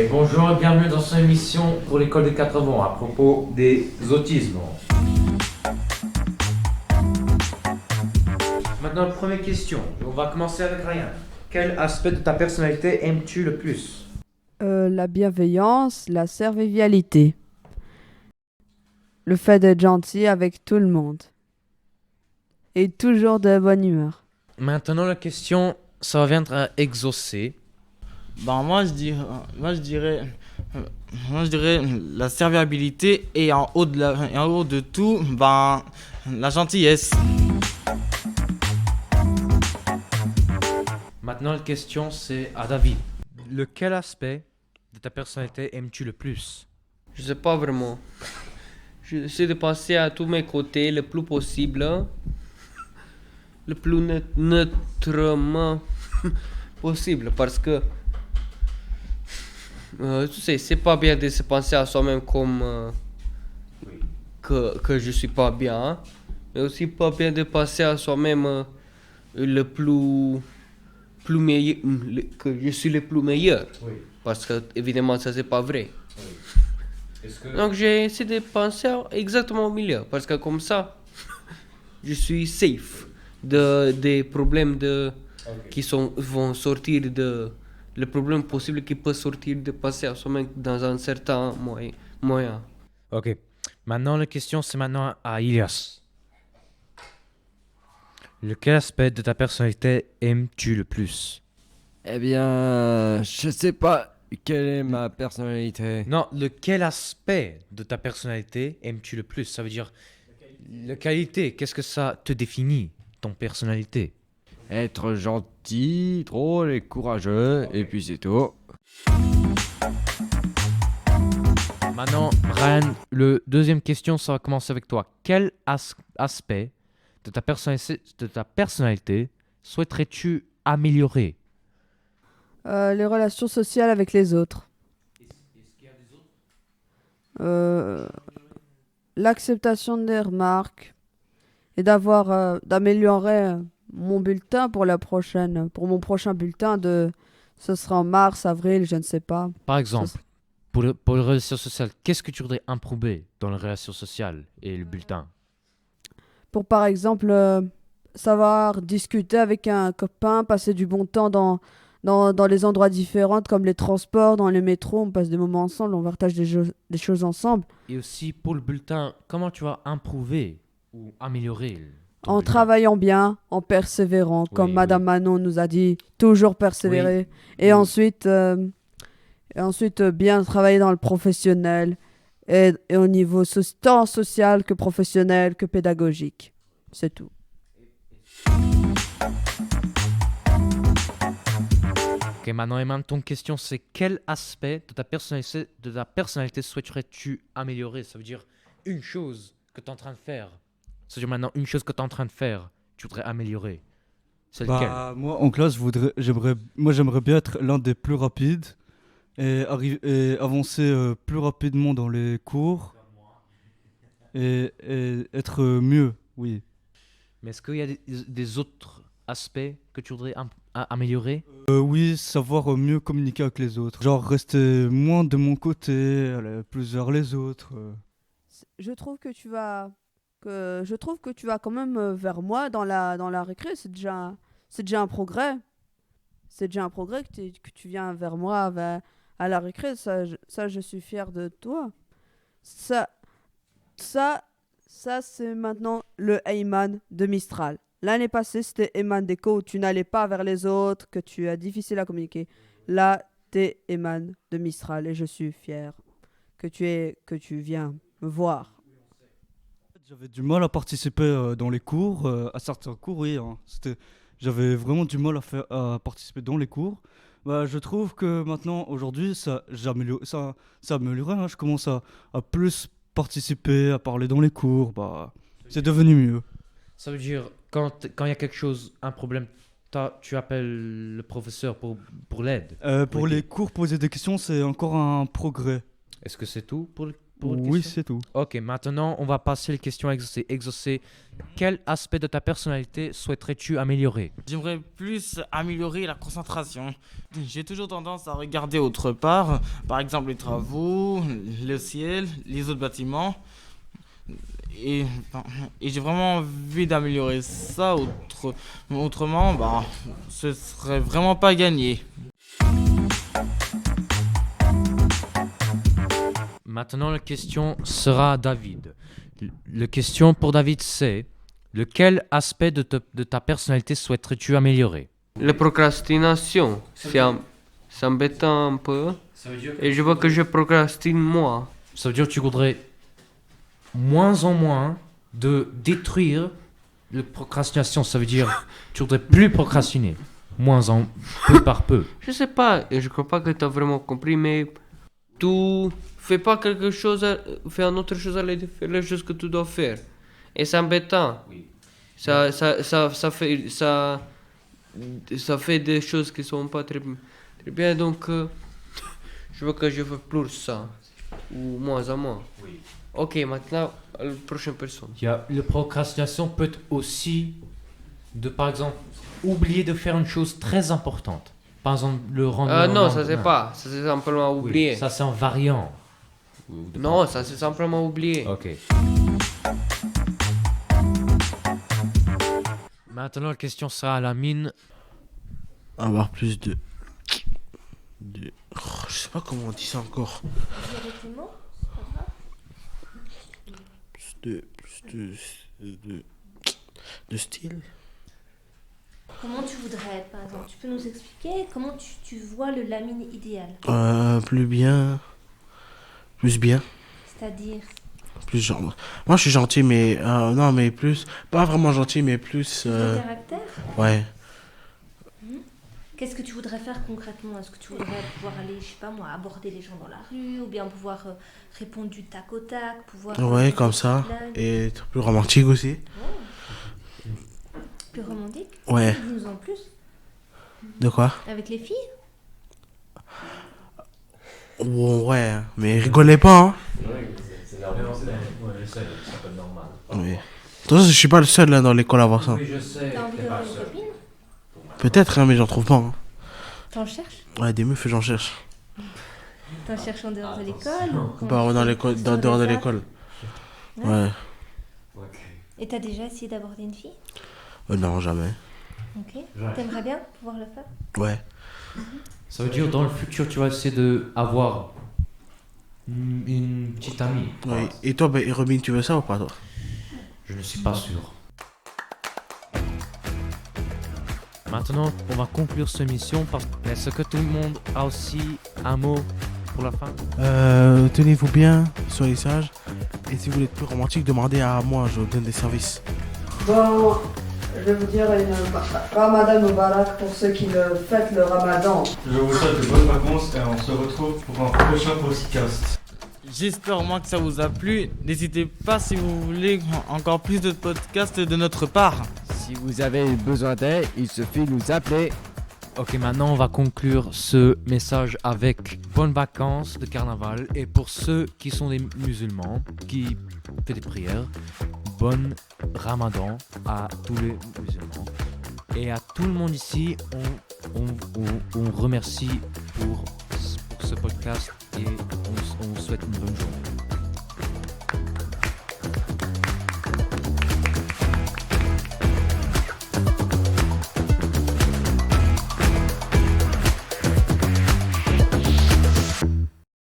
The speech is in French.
Et bonjour et bienvenue dans cette émission pour l'école des 80 à propos des autismes. Maintenant, première question. On va commencer avec Ryan. Quel aspect de ta personnalité aimes-tu le plus? La bienveillance, la serviabilité. Le fait d'être gentil avec tout le monde. Et toujours de bonne humeur. Maintenant, la question, ça va venir à exaucer. Moi je dirais la serviabilité et en haut de tout, la gentillesse. Maintenant, la question, c'est à David. Lequel aspect de ta personnalité aimes-tu le plus? Je sais pas vraiment. J'essaie de passer à tous mes côtés le plus possible. Le plus neutrement possible. Parce que, tu sais, c'est pas bien de se penser à soi-même comme que je suis pas bien. Mais aussi pas bien de penser à soi-même le plus meilleur, que je suis le plus meilleur. Oui. Parce que, évidemment, ça c'est pas vrai. Est-ce que... Donc j'ai essayé de penser exactement au milieu, parce que comme ça, je suis safe des problèmes vont sortir le problème possible qui peut sortir de passer à soi-même dans un certain moyen. Ok. Maintenant, la question, c'est maintenant à Ilias. Lequel aspect de ta personnalité aimes-tu le plus? Eh bien, je sais pas quelle est ma personnalité. Non, lequel aspect de ta personnalité aimes-tu le plus? Ça veut dire la qualité. Qu'est-ce que ça te définit, ton personnalité? Être gentil, drôle et courageux, et puis c'est tout. Maintenant, Ryan, le deuxième question, ça va commencer avec toi. Quel aspect de ta personnalité souhaiterais-tu améliorer? Les relations sociales avec les autres. Euh, L'acceptation des remarques. Et d'améliorer mon bulletin pour mon prochain bulletin ce sera en mars, avril, je ne sais pas. Par exemple, pour les relations sociales, qu'est-ce que tu voudrais improver dans les relations sociales et le bulletin? Pour par exemple savoir discuter avec un copain, passer du bon temps dans les endroits différents comme les transports, dans les métros, on passe des moments ensemble, on partage des choses ensemble. Et aussi pour le bulletin, comment tu vas improver ou améliorer ton En bulletin? travaillant bien, en persévérant, comme Oui, Madame oui. Manon nous a dit, toujours persévérer. Et Oui. ensuite, bien travailler dans le professionnel et au niveau tant social que professionnel que pédagogique. C'est tout. Ok, maintenant, Emma, ton question, c'est quel aspect de ta personnalité souhaiterais-tu améliorer? Ça veut dire une chose que tu es en train de faire. Ça veut dire maintenant une chose que tu es en train de faire, tu voudrais améliorer. C'est lequel? Moi en classe, j'aimerais bien être l'un des plus rapides et avancer plus rapidement dans les cours et être mieux, oui. Mais est-ce qu'il y a des autres aspects que tu voudrais améliorer? Oui, savoir mieux communiquer avec les autres. Genre rester moins de mon côté, aller plus vers les autres. Je trouve je trouve que tu vas quand même vers moi dans la récré. C'est déjà un progrès. C'est déjà un progrès que tu viens vers moi à la récré. Ça, je suis fier de toi. Ça, ça, ça, c'est maintenant le Heyman de Mistral. L'année passée, c'était Heyman Déco où tu n'allais pas vers les autres, que tu as difficile à communiquer. Là, t'es Heyman de Mistral et je suis fier que tu viens me voir. J'avais du mal à participer dans les cours, à certains cours, oui. J'avais vraiment du mal à participer dans les cours. Je trouve que maintenant, aujourd'hui, ça a amélioré, hein. Je commence à plus participer, à parler dans les cours. C'est devenu mieux. Ça veut dire quand il y a quelque chose, un problème, tu appelles le professeur pour l'aide. Pour les cours, poser des questions, c'est encore un progrès. Est-ce que c'est tout pour pour une Oui, question c'est tout. Ok, maintenant on va passer les questions à exaucer. Exaucer, quel aspect de ta personnalité souhaiterais-tu améliorer? J'aimerais plus améliorer la concentration. J'ai toujours tendance à regarder autre part, par exemple les travaux, le ciel, les autres bâtiments. Et, et j'ai vraiment envie d'améliorer ça. Autrement, ce serait vraiment pas gagné. Maintenant la question sera à David. La question pour David c'est lequel aspect de ta personnalité souhaiterais-tu améliorer? La procrastination, c'est embêtant un peu. Et je vois que je procrastine moi. Ça veut dire que tu voudrais moins en moins de détruire la procrastination. Ça veut dire que tu voudrais plus procrastiner. Moins en peu par peu. Je sais pas, et je crois pas que tu as vraiment compris, mais tu fais pas quelque chose, fais une autre chose à de faire les choses que tu dois faire. Et c'est embêtant. Ça fait des choses qui sont pas très bien, donc je vois que je fais plus ça. Ou moins en moins. Ok, maintenant, la prochaine personne. La procrastination peut être aussi de, par exemple, oublier de faire une chose très importante. Par exemple, le rendre. Non, ça c'est pas. Ça c'est simplement oublier. Ça c'est un variant. Non, ça c'est simplement oublier. Ok. Maintenant, la question sera à la mine. Avoir plus de... je sais pas comment on dit ça encore. De style. Comment tu voudrais être, par exemple? Tu peux nous expliquer comment tu vois le Lamine idéal? Plus bien. Plus bien. C'est-à-dire? Plus genre. Moi je suis gentil, mais. Non, mais plus. Pas vraiment gentil, mais plus. Ton caractère? Ouais. Qu'est-ce que tu voudrais faire concrètement? Est-ce que tu voudrais pouvoir aller, je sais pas moi, aborder les gens dans la rue, ou bien pouvoir répondre du tac au tac, pouvoir... Ouais, comme ça. Et être plus romantique aussi. Plus romantique? Ouais. Dis-nous en plus. De quoi? Avec les filles? Ouais, mais rigolez pas, hein. C'est normal. C'est pas normal. Oui. De toute façon, je suis pas le seul là dans l'école à voir ça. Oui, je sais. T'as envie d'avoir une copine? Peut-être, hein, mais j'en trouve pas. Hein. T'en cherches? Ouais, des meufs, j'en cherche. T'en cherches en dehors de l'école? ou Bah, comment dans tu l'école, fais? dans Sur dehors de les l'école. apps? Ouais. Et t'as déjà essayé d'aborder une fille? Non, jamais. Ok. T'aimerais bien pouvoir le faire? Ouais. Ça veut dire dans le futur, tu vas essayer d'avoir une petite amie. Oui. Et toi, et Robin, tu veux ça ou pas, toi? Je ne suis pas sûr. Maintenant, on va conclure cette émission. Est-ce que tout le monde a aussi un mot pour la fin? Tenez-vous bien, soyez sages. Et si vous voulez être plus romantique, demandez à moi, je vous donne des services. Bon, je vais vous dire une Ramadan Mubarak pour ceux qui fêtent le Ramadan. Je vous souhaite de bonnes vacances et on se retrouve pour un prochain podcast. J'espère au moins que ça vous a plu. N'hésitez pas si vous voulez encore plus de podcasts de notre part. Si vous avez besoin d'aide, il suffit de nous appeler. Ok, maintenant on va conclure ce message avec bonnes vacances de carnaval. Et pour ceux qui sont des musulmans, qui font des prières, bon Ramadan à tous les musulmans. Et à tout le monde ici, on remercie pour ce podcast et on souhaite une bonne journée.